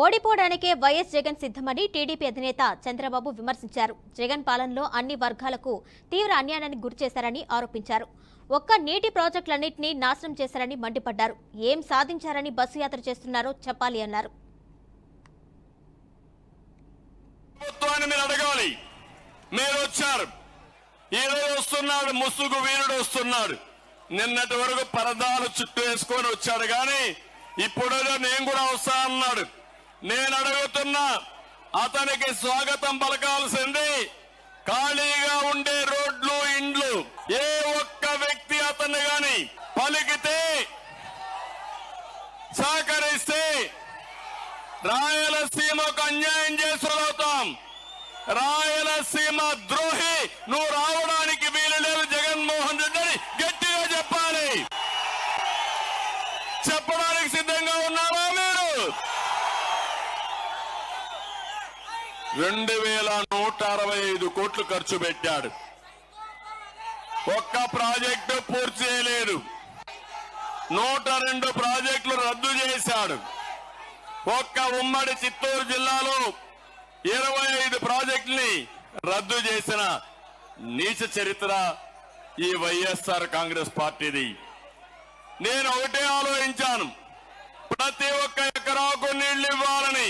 ఓడిపోవడానికే YS Jagan సిద్ధమని TDP అధినేత చంద్రబాబు విమర్శించారు. జగన్ పాలనలో అన్ని వర్గాలకు తీవ్ర అన్యాయానికి గురిచేశారని ఆరోపించారు. ఒక్క నీటి ప్రాజెక్టులన్నింటినీ నాశనం చేశారని మండిపడ్డారు. ఏం సాధించారని బస్సు యాత్ర చేస్తున్నారో చెప్పాలి అన్నారు. ముసుగు వీరుడు వస్తున్నాడు. నిన్నటి వరకు పరదాలు చుట్టూ వేసుకొని వచ్చాడు కానీ ఇప్పుడు నేను కూడా వస్తా అన్నాడు. నేను అడుగుతున్నా, అతనికి స్వాగతం పలకాల్సింది ఖాళీగా ఉండే రోడ్లు, ఇండ్లు. ఏ ఒక్క వ్యక్తి అతన్ని గాని పలికితే, సహకరిస్తే రాయలసీమకు అన్యాయం చేసులవుతాం. రాయలసీమ ద్రోహి నువ్వు రావడానికి వీలు లేదు జగన్మోహన్ రెడ్డి గట్టిగా చెప్పాలి. చెప్పడానికి సిద్ధంగా ఉన్నారా మీరు? 2165 కోట్లు ఖర్చు పెట్టాడు. ఒక్క ప్రాజెక్టు పూర్తి చేయలేదు. 102 ప్రాజెక్టులు రద్దు చేశాడు. ఒక్క ఉమ్మడి చిత్తూరు జిల్లాలో 25 ప్రాజెక్టుల్ని రద్దు చేసిన నీచ చరిత్ర ఈ వైఎస్ఆర్ కాంగ్రెస్ పార్టీది. నేను ఒకటే ఆలోచించాను, ప్రతి ఒక్క ఎకరాకు నీళ్లు ఇవ్వాలని.